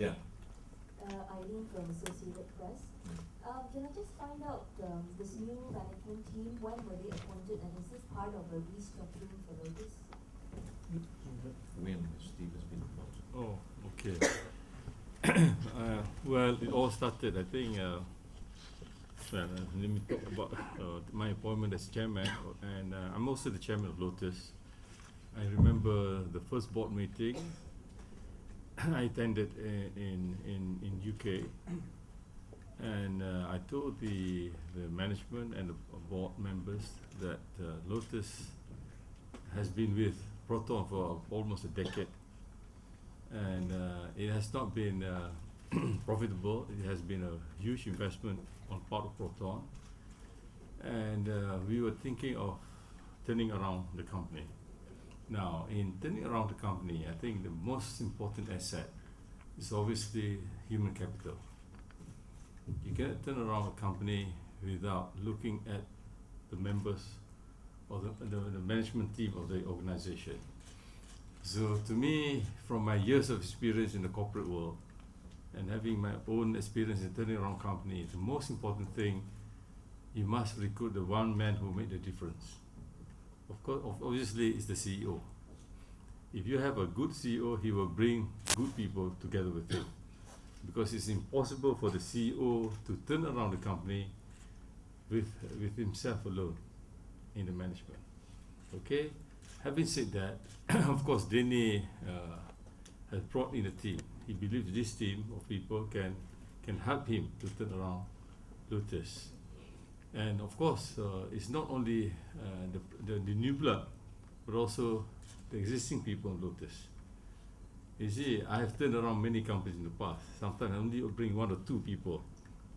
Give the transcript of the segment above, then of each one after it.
Yeah. Eileen from Associated Press. Can I just find out this new management team, when were they appointed, and is this part of a restructuring for Lotus? When Steve has been appointed. Oh, okay. Well, it all started, I think, let me talk about my appointment as chairman, and I'm also the chairman of Lotus. I remember the first board meeting I attended in UK, and I told the management and the board members that Lotus has been with Proton for almost a decade, and it has not been profitable. It has been a huge investment on part of Proton, and we were thinking of turning around the company. Now, in turning around the company, I think the most important asset is obviously human capital. You cannot turn around a company without looking at the members or the management team of the organization. So to me, from my years of experience in the corporate world and having my own experience in turning around company, the most important thing, you must recruit the one man who made the difference. Of course, obviously, it's the CEO. If you have a good CEO, he will bring good people together with him, because it's impossible for the CEO to turn around the company with himself alone in the management. Okay. Having said that, of course, Denny has brought in a team. He believes this team of people can help him to turn around Lotus. And of course, it's not only the new blood, but also the existing people in Lotus. You see, I have turned around many companies in the past. Sometimes I only bring one or two people,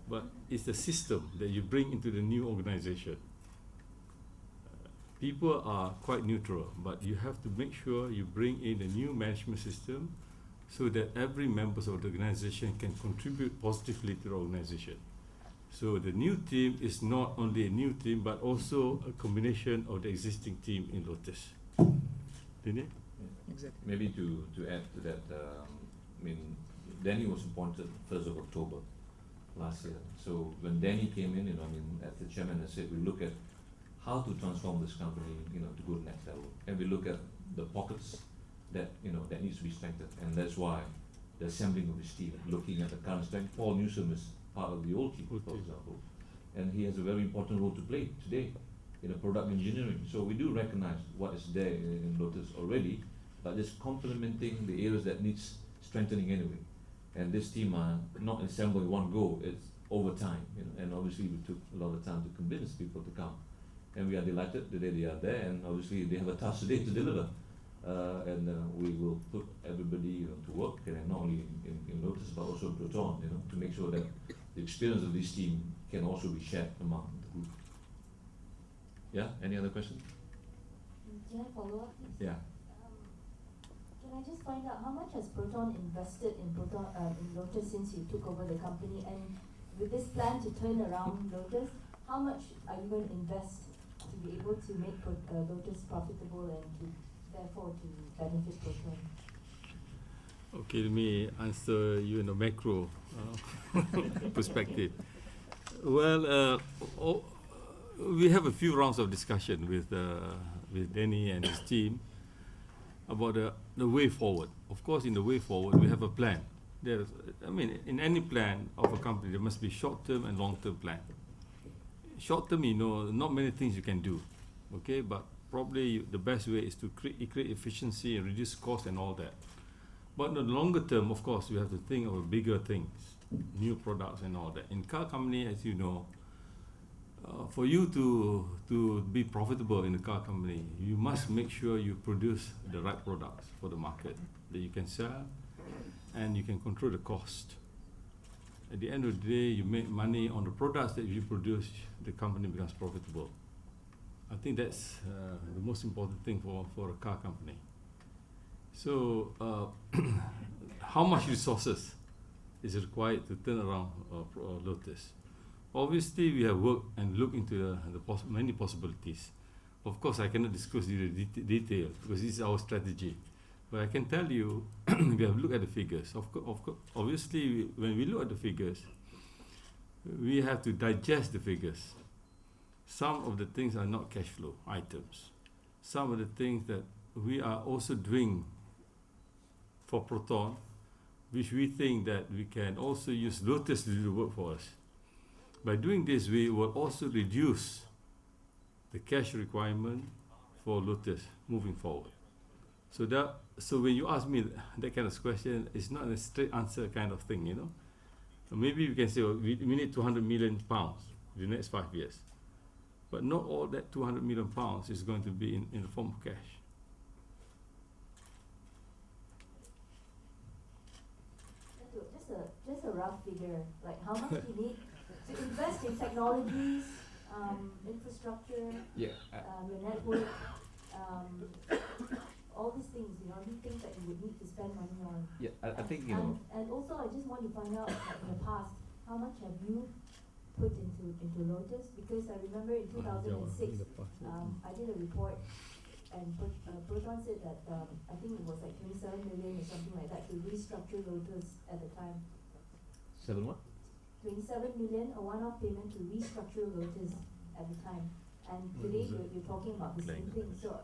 but it's the system that you bring into the new organization. People are quite neutral, but you have to make sure you bring in a new management system so that every member of the organization can contribute positively to the organization. So the new team is not only a new team, but also a combination of the existing team in Lotus. Didn't it? Exactly. Maybe to add to that, I mean, Danny was appointed 1st of October last year. So when Danny came in, I mean, as the chairman has said, we look at how to transform this company, to go to the next level, and we look at the pockets that that needs to be strengthened, and that's why the assembling of this team, looking at the current strength. Paul Newsome is part of the old team, for example, and he has a very important role to play today in the product engineering. So we do recognize what is there in Lotus already, but just complementing the areas that needs strengthening anyway. And this team are not assembled in one go, it's over time, and obviously we took a lot of time to convince people to come. And we are delighted today they are there, and obviously they have a task today to deliver. And we will put everybody to work, and not only in Lotus, but also in Proton, to make sure that the experience of this team can also be shared among the group. Yeah, any other questions? Can I follow up, please? Yeah. Can I just find out how much has Proton invested in Lotus since you took over the company, and with this plan to turn around Lotus, how much are you going to invest to be able to make Lotus profitable and to therefore to benefit Proton? Okay, let me answer you in a macro perspective. Well, we have a few rounds of discussion with Danny and his team about the way forward. Of course, in the way forward, we have a plan. In any plan of a company, there must be short-term and long-term plan. Short-term, not many things you can do, okay? But probably the best way is to create efficiency and reduce cost and all that. But in the longer term, of course, we have to think of bigger things, new products and all that. In car company, as you know, for you to be profitable in the car company, you must make sure you produce the right products for the market that you can sell, and you can control the cost. At the end of the day, you make money on the products that you produce, the company becomes profitable. I think that's the most important thing for a car company. So, how much resources is required to turn around Lotus? Obviously, we have worked and looked into many possibilities. Of course, I cannot disclose the detail because this is our strategy. But I can tell you, we have looked at the figures. Obviously, when we look at the figures, we have to digest the figures. Some of the things are not cash flow items. Some of the things that we are also doing for Proton, which we think that we can also use Lotus to do the work for us. By doing this, we will also reduce the cash requirement for Lotus moving forward. So when you ask me that kind of question, it's not a straight answer kind of thing, you know. Maybe we can say, well, we need 200 million pounds in the next 5 years. But not all that 200 million pounds is going to be in the form of cash. Just a rough figure, like how much you need to invest in technologies, infrastructure, Yeah. your network, all these things, you know, new things that you would need to spend money on. Yeah, I think, you know. And also, I just want to find out, like, in the past, how much have you put into Lotus? Because I remember in 2006, I did a report, and Proton said that I think it was like 27 million or something like that to restructure Lotus at the time. 7 what? 27 million, a one-off payment to restructure Lotus at the time. And today you're talking about the same thing. So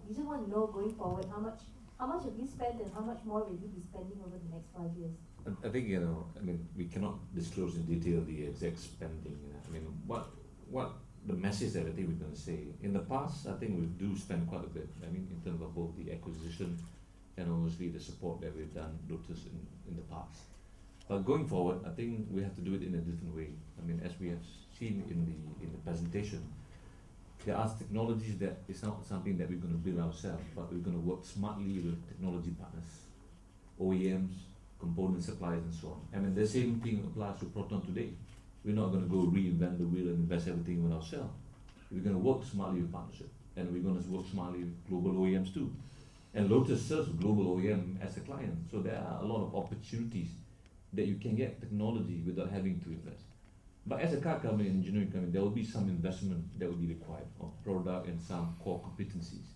you just want to know, going forward, how much have you spent and how much more will you be spending over the next 5 years? I think, you know, I mean, we cannot disclose in detail the exact spending. You know? I mean, what the message that I think we're going to say. In the past, I think we do spend quite a bit. I mean, in terms of both the acquisition and obviously the support that we've done Lotus in the past. But going forward, I think we have to do it in a different way. I mean, as we have seen in the presentation, there are technologies that it's not something that we're going to build ourselves, but we're going to work smartly with technology partners, OEMs, component suppliers, and so on. I mean, the same thing applies to Proton today. We're not going to go reinvent the wheel and invest everything with ourselves. We're going to work smartly with partnership, and we're going to work smartly with global OEMs too. And Lotus serves global OEM as a client, so there are a lot of opportunities that you can get technology without having to invest. But as a car company, engineering company, there will be some investment that will be required on product and some core competencies.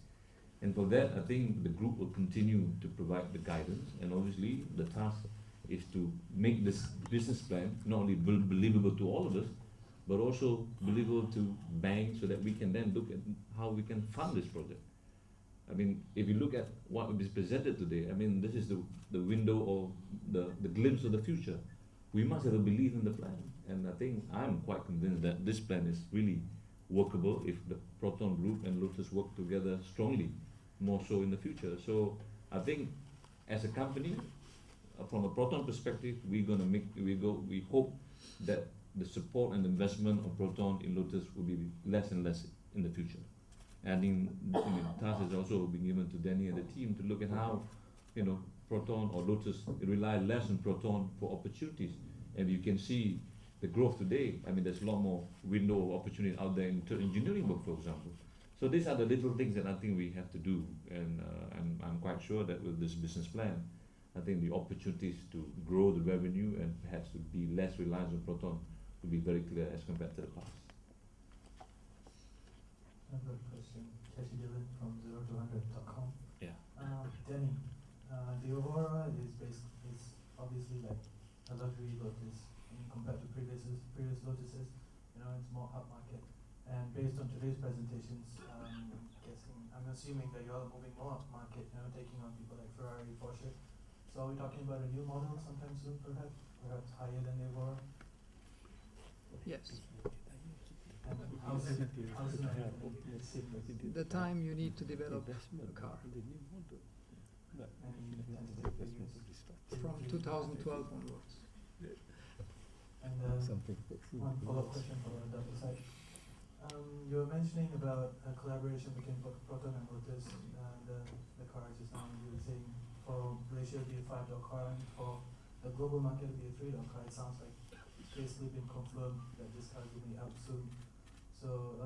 And for that, I think the group will continue to provide the guidance, and obviously the task is to make this business plan not only believable to all of us, but also believable to banks, so that we can then look at how we can fund this project. I mean, if you look at what is presented today, I mean, this is the window or the glimpse of the future. We must have a belief in the plan, and I think I'm quite convinced that this plan is really workable if the Proton Group and Lotus work together strongly, more so in the future. So I think as a company, from a Proton perspective, we hope that the support and investment of Proton in Lotus will be less and less in the future. And the task has also been given to Danny and the team to look at how, you know, Proton or Lotus rely less on Proton for opportunities. And you can see the growth today. I mean, there's a lot more window of opportunity out there in engineering work, for example. So these are the little things that I think we have to do, and I'm quite sure that with this business plan, I think the opportunities to grow the revenue and perhaps to be less reliant on Proton will be very clear as compared to the past. I've got a question. Casey Dillon from 0-200.com. Yeah. Danny, the Aurora is obviously like a luxury Lotus compared to previous Lotuses. You know, it's more upmarket. And based on today's presentations, I'm assuming that you are moving more upmarket. You know, taking on people like Ferrari, Porsche. So are we talking about a new model sometime soon, perhaps higher than the Aurora? Yes. And how soon are you going to see this? The time you need to develop a car. From 2012 onwards. And one follow-up question for Dr. Sai. You were mentioning about a collaboration between Proton and Lotus, the car just now. You were saying for Malaysia it'll be a $5 car, and for the global market it'll be a $3 car. It sounds like it's basically been confirmed that this car will be out soon. So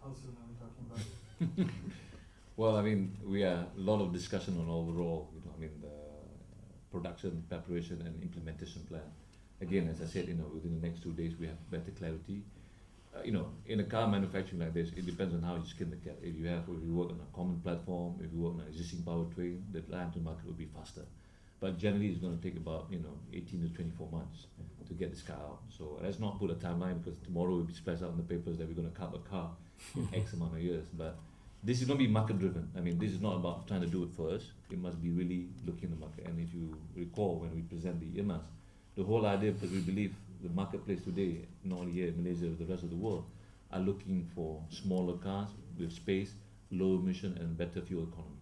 how soon are we talking about? Well, I mean, we are a lot of discussion on overall, you know, I mean, the production, preparation, and implementation plan. Again, as I said, you know, within the next 2 days we have better clarity. you know, in a car manufacturing like this, it depends on how you skin the cat. If you work on a common platform, if you work on an existing powertrain, the time to market will be faster. But generally, it's going to take about 18 to 24 months to get this car out. So let's not put a timeline, because tomorrow will be splashed out in the papers that we're going to cut a car in X amount of years. But this is going to be market driven. I mean, this is not about trying to do it first. It must be really looking at the market. And if you recall, when we present the IMAS, the whole idea, because we believe the marketplace today, not only here in Malaysia but the rest of the world, are looking for smaller cars with space, low emission, and better fuel economy.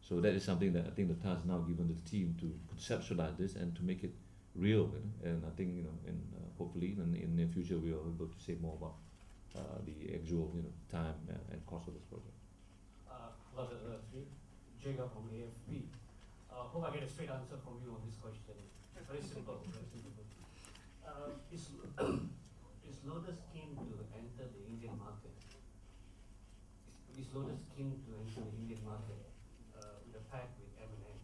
So that is something that I think the task is now given to the team to conceptualize this and to make it real. And I think and hopefully in the near future we are able to say more about the actual time and cost of this project. Hello, Jacob from AFP. Hope I get a straight answer from you on this question. Very simple. Very simple. Is Lotus keen to enter the Indian market? Is Lotus keen to enter the Indian market with a pact with M&M?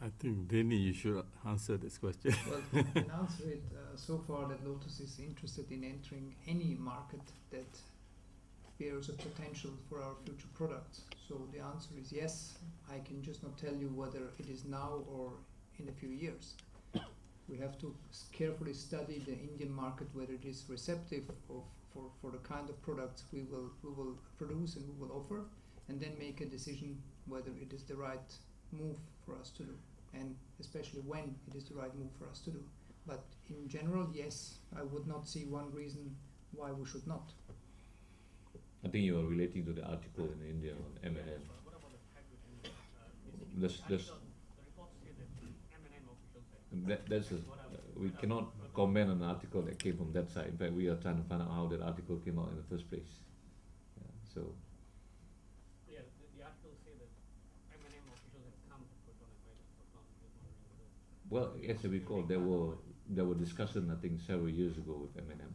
I think Danny, you should answer this question. Well, I can answer it so far that Lotus is interested in entering any market that bears a potential for our future products. So the answer is yes. I can just not tell you whether it is now or in a few years. We have to carefully study the Indian market, whether it is receptive for the kind of products we will produce and we will offer, and then make a decision whether it is the right move for us to do, and especially when it is the right move for us to do. But in general, yes, I would not see one reason why we should not. I think you are relating to the article in India on M&M. What about the pact with M&M? The reports say that M&M officials said. That's we cannot comment on an article that came from that side. In fact, we are trying to find out how that article came out in the first place. So. Yeah, the articles say that M&M officials had come to Proton and met Proton. Well, yes, I recall there were discussions, I think, several years ago with M&M.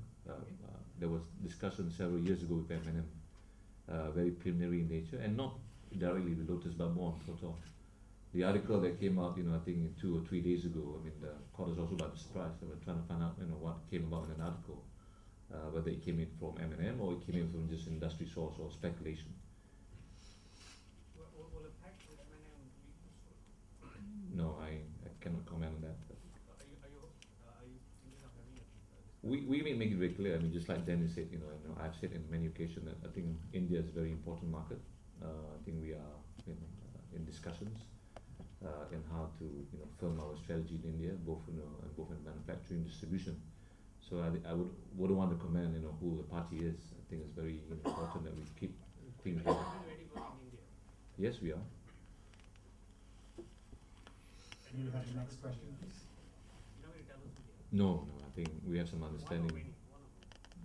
There was discussion several years ago with M&M, very preliminary in nature, and not directly with Lotus, but more on Proton. The article that came out, I think 2 or 3 days ago, I mean, caught us also by surprise. They were trying to find out, what came about in an article, whether it came in from M&M or it came in from just industry source or speculation. Will a pact with M&M be useful? No, I cannot comment on that. Are you thinking of having a We may make it very clear. I mean, just like Dennis said, I've said in many occasions that I think India is a very important market. I think we are in discussions in how to firm our strategy in India, both in manufacturing, distribution. So I wouldn't want to comment who the party is. I think it's very important that we keep things going. ready for in India? Yes, we are. Can you have the next question, please? You know where it tell us India? No, I think we have some understanding. One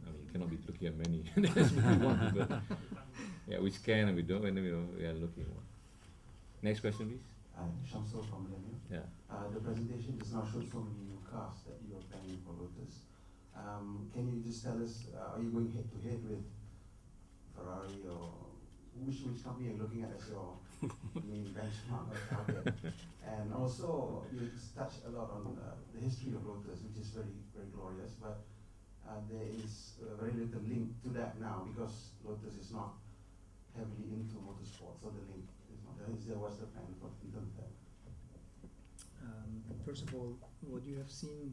I mean, you cannot be looking at many. There's only one, but yeah, we scan and we don't, and we are looking at one. Next question, please. Shamsul from Millennium. Yeah. The presentation does not show so many new cars that you are planning for Lotus. Can you just tell us, are you going head to head with Ferrari, or which company are you looking at as your main benchmark or target? And also, you touched a lot on the history of Lotus, which is very, very glorious, but there is very little link to that now, because Lotus is not heavily into motorsport, so the link is not there. What's the plan for in terms of that? First of all, what you have seen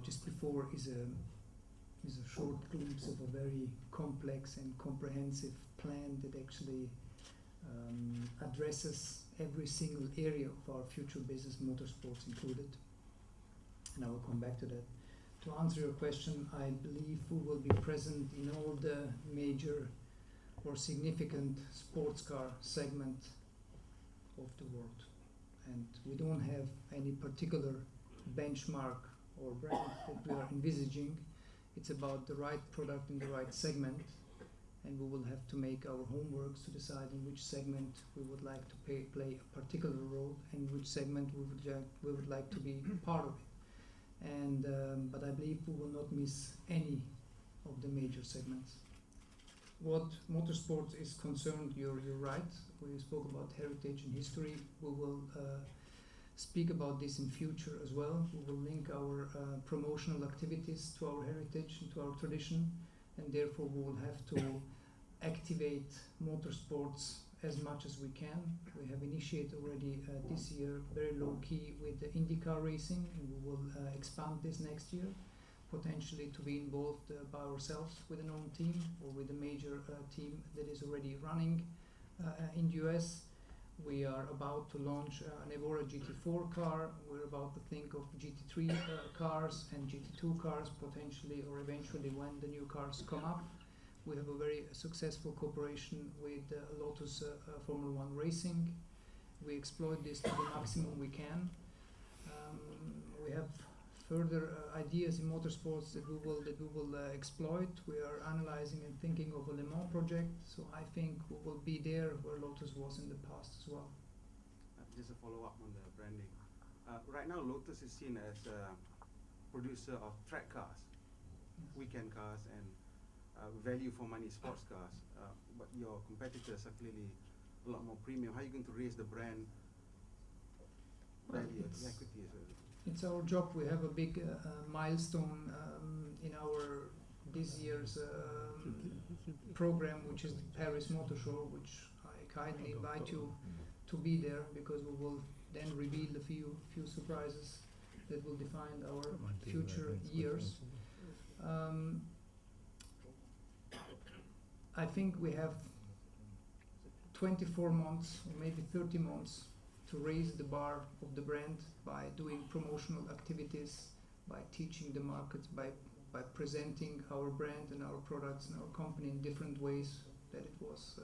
just before is a short glimpse of a very complex and comprehensive plan that actually addresses every single area of our future business, motorsports included. And I will come back to that. To answer your question, I believe we will be present in all the major or significant sports car segment of the world. And we don't have any particular benchmark or brand that we are envisaging. It's about the right product in the right segment, and we will have to make our homeworks to decide in which segment we would like to play a particular role, and which segment we would like to be part of it. And but I believe we will not miss any of the major segments. What motorsports is concerned, you're right. We spoke about heritage and history. We will speak about this in future as well. We will link our promotional activities to our heritage and to our tradition, and therefore we will have to activate motorsports as much as we can. We have initiated already this year very low key with the IndyCar racing, and we will expand this next year, potentially to be involved by ourselves with an own team or with a major team that is already running in the US. We are about to launch an Evora GT4 car. We're about to think of GT3 cars and GT2 cars potentially, or eventually when the new cars come up. We have a very successful cooperation with Lotus Formula One Racing. We exploit this to the maximum we can. We have further ideas in motorsports that we will exploit. We are analyzing and thinking of a Le Mans project, so I think we will be there where Lotus was in the past as well. Just a follow-up on the branding. Right now, Lotus is seen as a producer of track cars, weekend cars, and value for money sports cars. But your competitors are clearly a lot more premium. How are you going to raise the brand value, the equity as well? It's our job. We have a big milestone in our this year's program, which is the Paris Motor Show, which I kindly invite you to be there, because we will then reveal a few surprises that will define our future years. I think we have 24 months or maybe 30 months to raise the bar of the brand by doing promotional activities, by teaching the market, by presenting our brand and our products and our company in different ways that it was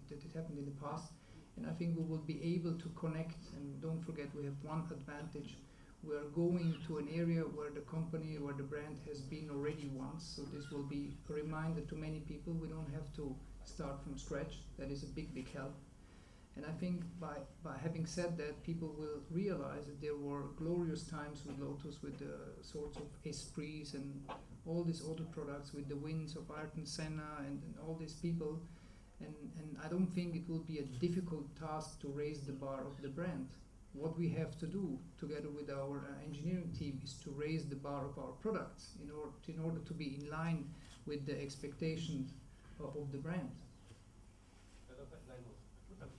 that it happened in the past. And I think we will be able to connect. And don't forget, we have one advantage. We are going to an area where the company, where the brand has been already once. So this will be a reminder to many people. We don't have to start from scratch. That is a big help. And I think by having said that, people will realize that there were glorious times with Lotus, with the sorts of Esprits and all these auto products, with the wins of Ayrton Senna and all these people. And I don't think it will be a difficult task to raise the bar of the brand. What we have to do together with our engineering team is to raise the bar of our products in order to be in line with the expectations of the brand.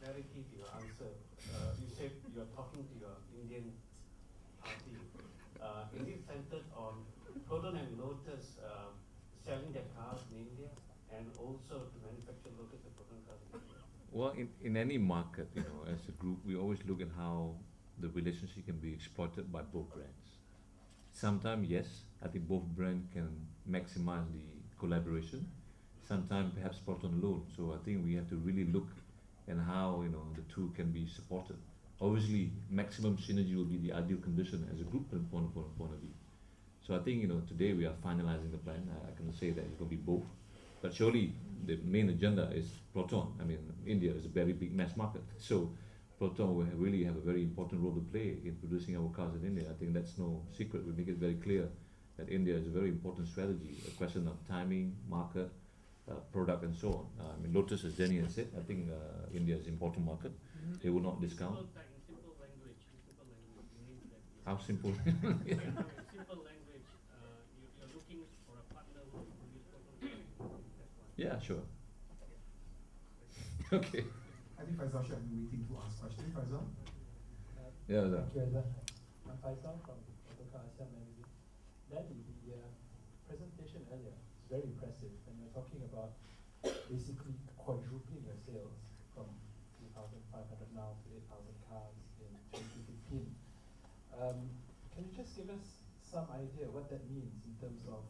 Clarity to your answer. You said you are talking to your Indian party. Is it centered on Proton and Lotus selling their cars in India, and also to manufacture Lotus and Proton cars in India? Well, in any market, as a group, we always look at how the relationship can be exploited by both brands. Sometimes, yes, I think both brands can maximize the collaboration. Sometimes, perhaps Proton alone. So I think we have to really look and how the two can be supported. Obviously, maximum synergy will be the ideal condition as a group point of view. So I think today we are finalizing the plan. I can say that it's going to be both, but surely the main agenda is Proton. I mean, India is a very big mass market, so Proton will really have a very important role to play in producing our cars in India. I think that's no secret. We make it very clear that India is a very important strategy. A question of timing, market, product, and so on. I mean, Lotus, as Danny has said, I think India is an important market. They will not discount. Simple language. You need that. How simple? Simple language. You're looking for a partner who will produce Proton. That's one. Yeah, sure. Okay. I think Faisal should have been waiting to ask questions. Faisal? Yeah, Thank you, Azhar. I'm Faisal from Autocar Asia Magazine. Danny, the presentation earlier is very impressive, and you're talking about basically quadrupling your sales from 2,500 now to 8,000 cars in 2015. Can you just give us some idea what that means in terms of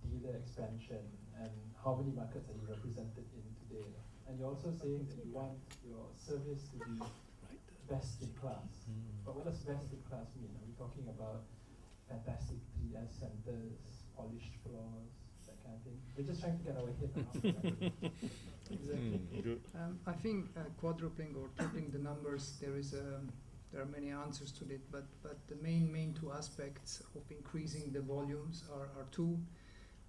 dealer expansion, and how many markets are you represented in today? And you're also saying that you want your service to be best in class. But what does best in class mean? Are we talking about fantastic 3S centers, polished floors, that kind of thing? We're just trying to get our head around that. Exactly. I think quadrupling or tripling the numbers, there are many answers to it, but the main two aspects of increasing the volumes are two,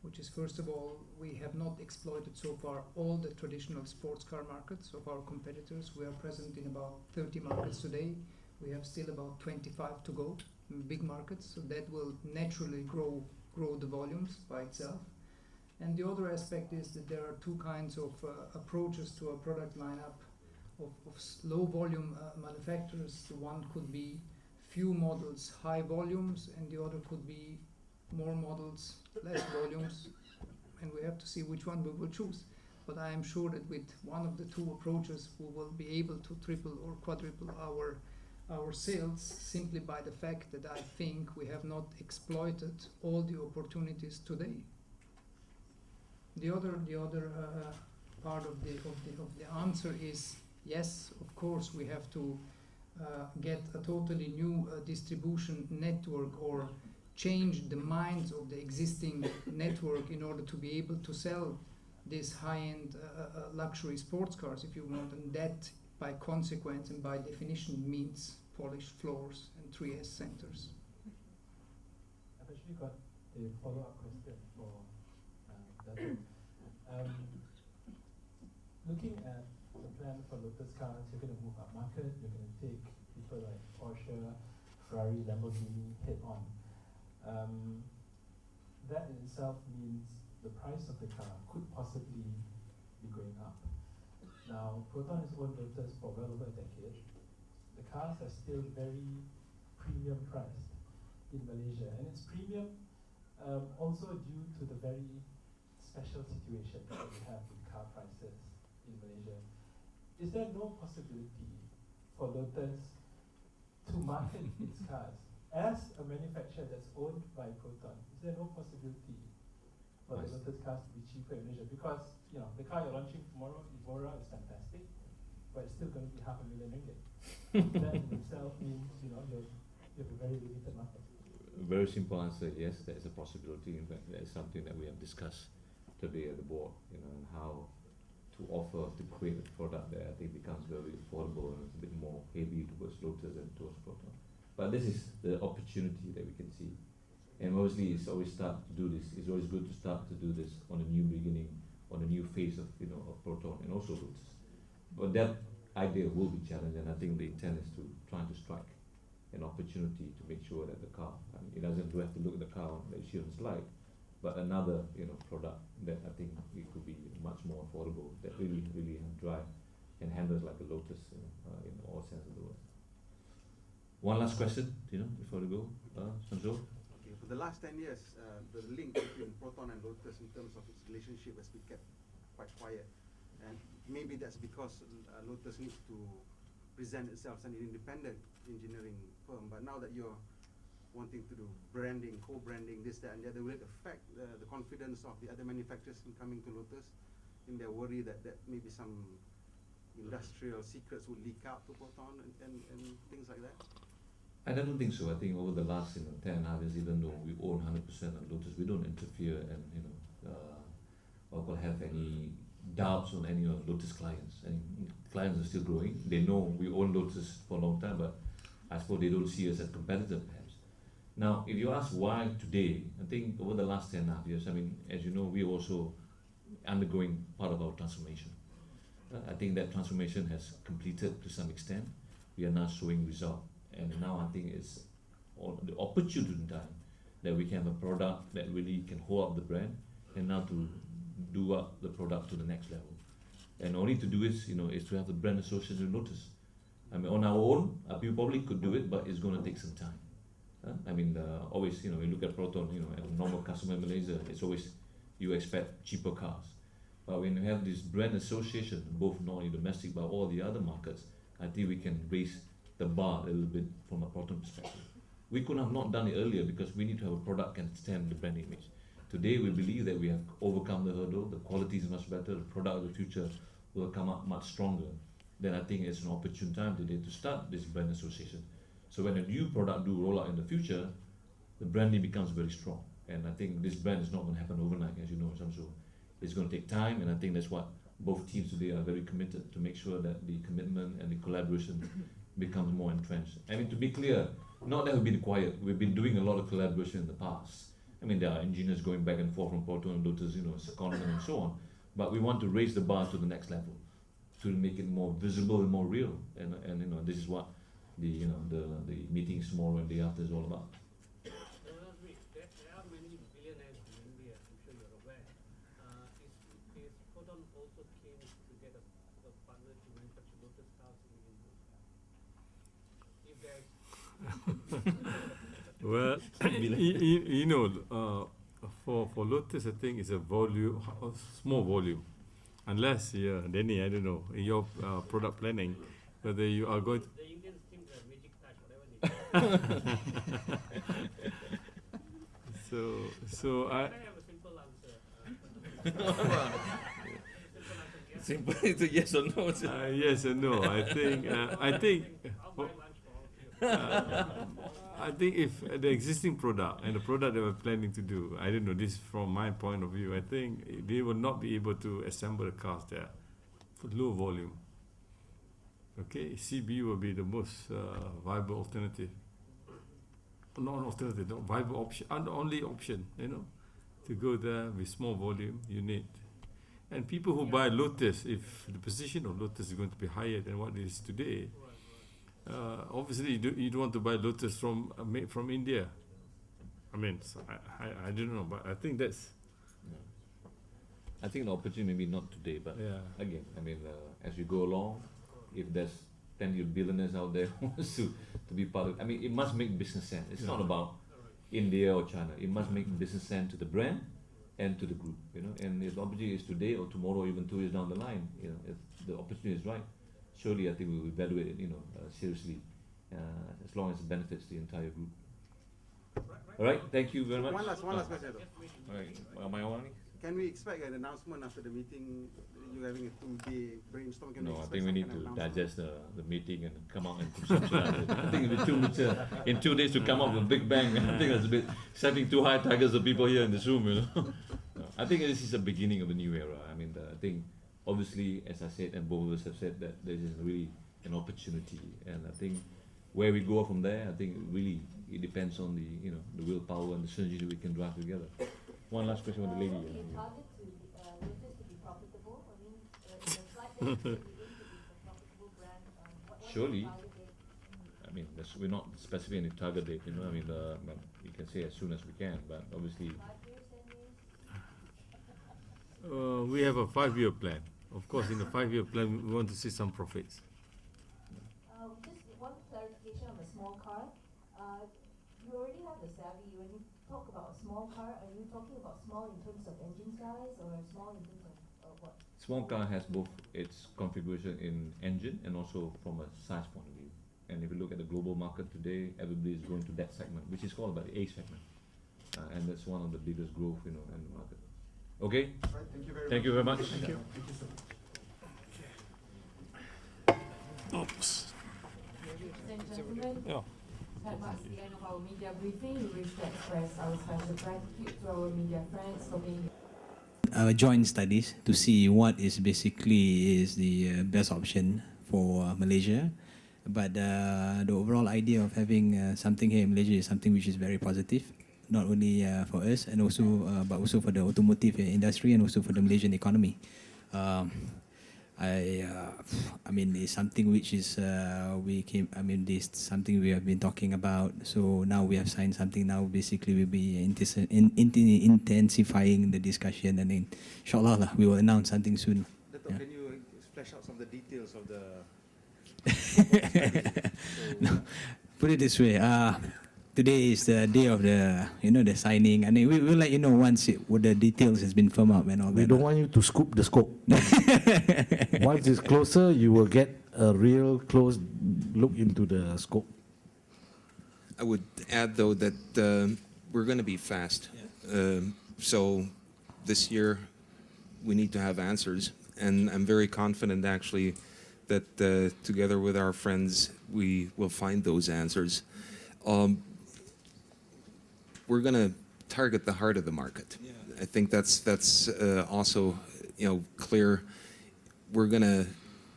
which is, first of all, we have not exploited so far all the traditional sports car markets of our competitors. We are present in about 30 markets today. We have still about 25 to go in big markets, so that will naturally grow the volumes by itself. And the other aspect is that there are two kinds of approaches to a product lineup of low volume manufacturers. The one could be few models, high volumes, and the other could be more models, less volumes, and we have to see which one we will choose. But I am sure that with one of the two approaches, we will be able to triple or quadruple our sales simply by the fact that I think we have not exploited all the opportunities today. The other part of the answer is yes, of course we have to get a totally new distribution network or change the minds of the existing network in order to be able to sell these high-end luxury sports cars, if you want, and that by consequence and by definition means polished floors and 3S centers. I've actually got a follow-up question for Dato'. Looking at the plan for Lotus cars, you're going to move up market, you're going to take people like Porsche, Ferrari, Lamborghini head on. That in itself means the price of the car could possibly be going up. Now, Proton has owned Lotus for well over a decade. The cars are still very premium priced in Malaysia, and it's premium also due to the very special situation that we have with car prices in Malaysia. Is there no possibility for Lotus to market its cars as a manufacturer that's owned by Proton? Is there no possibility for the Lotus cars to be cheaper in Malaysia? Because the car you're launching tomorrow, Evora, is fantastic, but it's still going to be RM500,000 ringgit. That in itself means you have a very limited market. Very simple answer, yes, there is a possibility. In fact, that is something that we have discussed today at the board, and how to offer, to create a product that I think becomes very affordable and it's a bit more heavy towards Lotus and towards Proton. But this is the opportunity that we can see. And obviously it's always start to do this. It's always good to start to do this on a new beginning, on a new phase of of Proton and also Lotus. But that idea will be challenged, and I think the intent is to try to strike an opportunity to make sure that the car, it doesn't have to look at the car that she doesn't like, but another product that I think it could be much more affordable, that really drive and handles like a Lotus in all sense of the word. One last question, before we go, Sanjo. Okay, for the last 10 years, the link between Proton and Lotus in terms of its relationship has been kept quite quiet, and maybe that's because Lotus needs to present itself as an independent engineering firm. But now that you're wanting to do branding, co-branding, this, that, and the other, will it affect the confidence of the other manufacturers in coming to Lotus, in their worry that maybe some industrial secrets would leak out to Proton and things like that? I don't think so. I think over the last 10.5 years, even though we own 100% of Lotus, we don't interfere and or have any doubts on any of Lotus clients. And clients are still growing. They know we own Lotus for a long time, but I suppose they don't see us as competitors perhaps. Now, if you ask why today, I think over the last 10.5 years, as you know, we're also undergoing part of our transformation. I think that transformation has completed to some extent. We are now showing result, and now I think it's the opportune time that we can have a product that really can hold up the brand, and now to do up the product to the next level. And only to do this, is to have the brand associated with Lotus. On our own, we probably could do it, but it's going to take some time. Always, we look at Proton, a normal customer in Malaysia, it's always, you expect cheaper cars. But when you have this brand association, both not only domestic, but all the other markets, I think we can raise the bar a little bit from a Proton perspective. We could have not done it earlier because we need to have a product that can stand the brand image. Today, we believe that we have overcome the hurdle, the quality is much better, the product of the future will come up much stronger. Then I think it's an opportune time today to start this brand association. So when a new product do roll out in the future, the branding becomes very strong. And I think this brand is not going to happen overnight, as you know, Samsu. It's going to take time, and I think that's what both teams today are very committed to make sure that the commitment and the collaboration becomes more entrenched. To be clear, not that we've been quiet. We've been doing a lot of collaboration in the past. There are engineers going back and forth from Proton and Lotus, secondment and so on. But we want to raise the bar to the next level, to make it more visible and more real. And this is what the meetings tomorrow and day after is all about. There are many billionaires in India, I'm sure you're aware. Is Proton also keen to get a partner to manufacture Lotus cars in India? If there's Well, for Lotus, I think it's a volume, small volume. Unless, Danny, I don't know, in your product planning, whether you are going to. the Indians think they're magic touch, whatever they do. So Can I I. have a simple answer? Simple, it's a yes or no. Yes and no. I think. I'll buy lunch for all of you. I think if the existing product and the product that we're planning to do, I don't know, this from my point of view, I think they will not be able to assemble the cars there for low volume. Okay, CB will be the most viable alternative. Not alternative, not viable option, and the only option, to go there with small volume, you need. And people who buy Lotus, if the position of Lotus is going to be higher than what it is today, obviously you don't want to buy Lotus from India. I mean, so I don't know, but I think that's. I think the opportunity maybe not today, but Yeah. again, I mean, as you go along, if there's plenty of billionaires out there who wants to be part of, I mean, it must make business sense. It's not about India or China. It must make business sense to the brand and to the group, And if the opportunity is today or tomorrow, or even 2 years down the line, if the opportunity is right, surely I think we will evaluate it, seriously, as long as it benefits the entire group. All right, thank you very much. One last question. All right, my one. Can we expect an announcement after the meeting? You're having a 2-day brainstorm. Can No, I expect think we some need kind to of digest the meeting and come out and put something out. I think it's too much in 2 days to come up with a big bang. I think that's a bit setting too high targets of people here in this room, No, I think this is the beginning of a new era. I mean, I think obviously, as I said, and both of us have said, that this is really an opportunity, and I think where we go from there, I think really it depends on the willpower and the synergy that we can drive together. One last question with the lady. What do you target to Lotus to be profitable? I mean, in the slide deck, you say we aim to be a profitable brand. What's the Surely. target date? I mean, we're not specific any target date, I mean, but you can say as soon as we can, but obviously. 5 years, 10 years? We have a 5-year plan. Of course, in the 5-year plan, we want to see some profits. Just one clarification on the small car. You already have the savvy. When you talk about a small car, are you talking about small in terms of engine size or small in terms of what? Small car has both its configuration in engine and also from a size point of view. And if you look at the global market today, everybody is going to that segment, which is called by the A segment. And that's one of the biggest growth, in the market. Okay? Right, Thank you very much. Thank you. Thank you so much. Oops. Ladies and gentlemen, Yeah. that marks the end of our media briefing. We wish to express our special gratitude to our media friends for being joint studies to see what is basically the best option for Malaysia. But the overall idea of having something here in Malaysia is something which is very positive, not only for us and also but also for the automotive industry and also for the Malaysian economy. I mean, it's something which is this something we have been talking about. So now we have signed something. Now basically we'll be intensifying the discussion, and then inshallah we will announce something soon. Can you flesh out some of the details of the? No, put it this way. Today is the day of the the signing, and we'll let you know once the details has been firmed up and all that. We don't want you to scoop the scope. Once it's closer, you will get a real close look into the scope. I would add, though, that we're going to be fast. So this year, we need to have answers. And I'm very confident, actually, that together with our friends, we will find those answers. We're going to target the heart of the market. Yeah. I think that's also clear. We're going to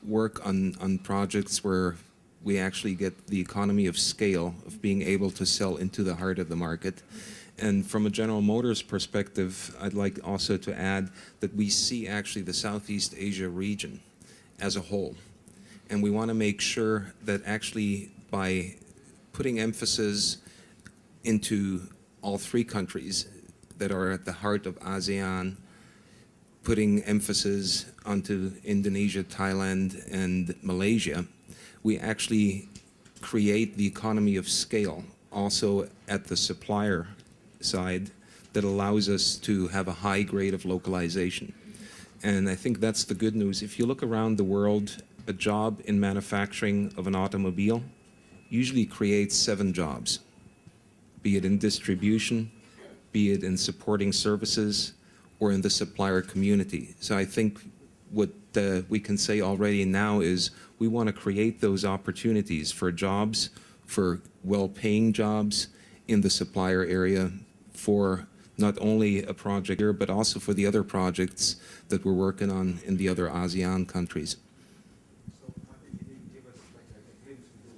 work on projects where we actually get the economy of scale of being able to sell into the heart of the market. And from a General Motors perspective, I'd like also to add that we see actually the Southeast Asia region as a whole. And we want to make sure that actually by putting emphasis into all three countries that are at the heart of ASEAN, putting emphasis onto Indonesia, Thailand, and Malaysia, we actually create the economy of scale also at the supplier side that allows us to have a high grade of localization. And I think that's the good news. If you look around the world, a job in manufacturing of an automobile usually creates 7 jobs, be it in distribution, be it in supporting services, or in the supplier community. So I think what we can say already now is we want to create those opportunities for jobs, for well-paying jobs in the supplier area, for not only a project here, but also for the other projects that we're working on in the other ASEAN countries. So, can you give us like a glimpse into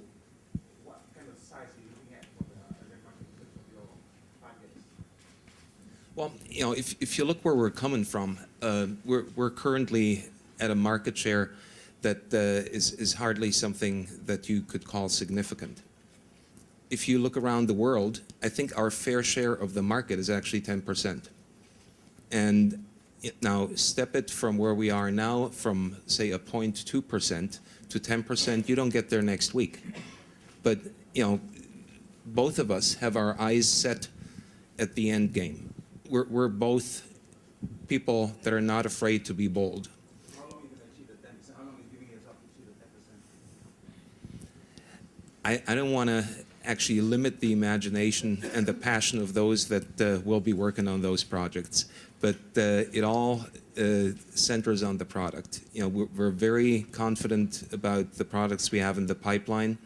what kind of size are you looking at for the market in terms of your targets? Well, you know, if you look where we're coming from, we're currently at a market share that is hardly something that you could call significant. If you look around the world, I think our fair share of the market is actually 10%. And now step it from where we are now, from say a 0.2% to 10%, you don't get there next week. But, you know, both of us have our eyes set at the end game. We're both people that are not afraid to be bold. How long are you going to achieve the 10%? How long are you giving yourself to achieve the 10%? I don't want to actually limit the imagination and the passion of those that will be working on those projects. But it all centers on the product. You know, we're very confident about the products we have in the pipeline,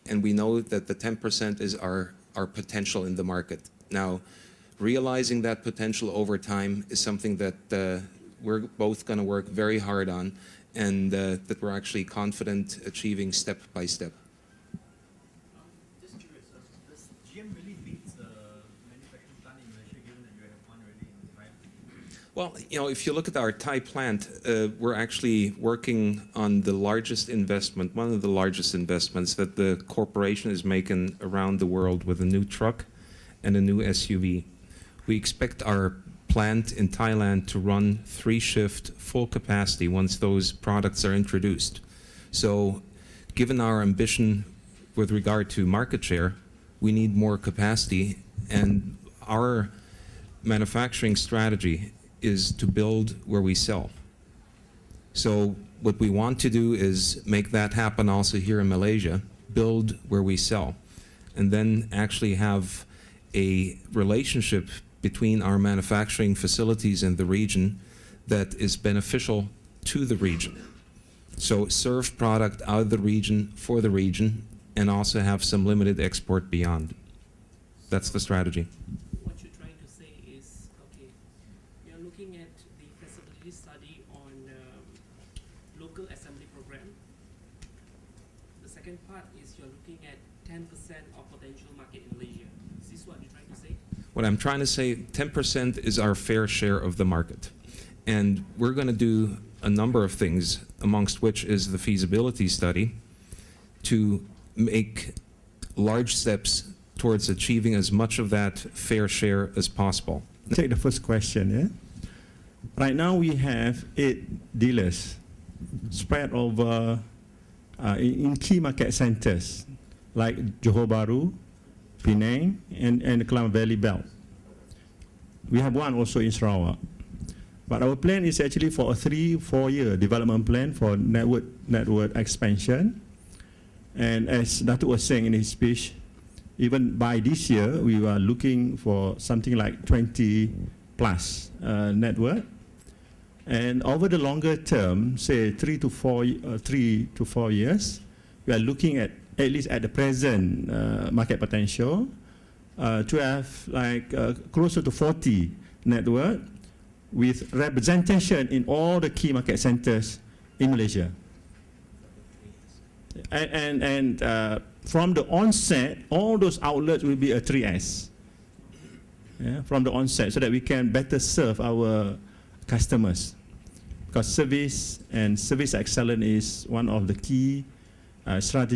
and we know that the 10% is our potential in the market. Now, realizing that potential over time is something that we're both going to work very hard on, and that we're actually confident achieving step by step. Just curious, does GM really need the manufacturing plant in Malaysia, given that you have one already in Thailand? Well, you know, if you look at our Thai plant, we're actually working on the largest investment, one of the largest investments that the corporation is making around the world with a new truck and a new SUV. We expect our plant in Thailand to run 3-shift full capacity once those products are introduced. So given our ambition with regard to market share, we need more capacity, and our manufacturing strategy is to build where we sell. So what we want to do is make that happen also here in Malaysia, build where we sell, and then actually have a relationship between our manufacturing facilities in the region that is beneficial to the region. So serve product out of the region for the region, and also have some limited export beyond. That's the strategy. What you're trying to say is, okay, you're looking at the feasibility study on local assembly program. The second part is you're looking at 10% of potential market in Malaysia. Is this what you're trying to say? What I'm trying to say, 10% is our fair share of the market. And we're going to do a number of things, amongst which is the feasibility study, to make large steps towards achieving as much of that fair share as possible. Take the first question, yeah? Right now we have 8 dealers spread over in key market centers like Johor Bahru, Penang, and the Klang Valley Belt. We have one also in Sarawak. But our plan is actually for a 3-4 year development plan for network expansion. And as Datuk was saying in his speech, even by this year, we are looking for something like 20 plus network. And over the longer term, say 3 to 4 years, we are looking at least at the present market potential to have like closer to 40 network with representation in all the key market centers in Malaysia. And from the onset, all those outlets will be a 3S, yeah, from the onset, so that we can better serve our customers. Because service and service excellence is one of the key strategies.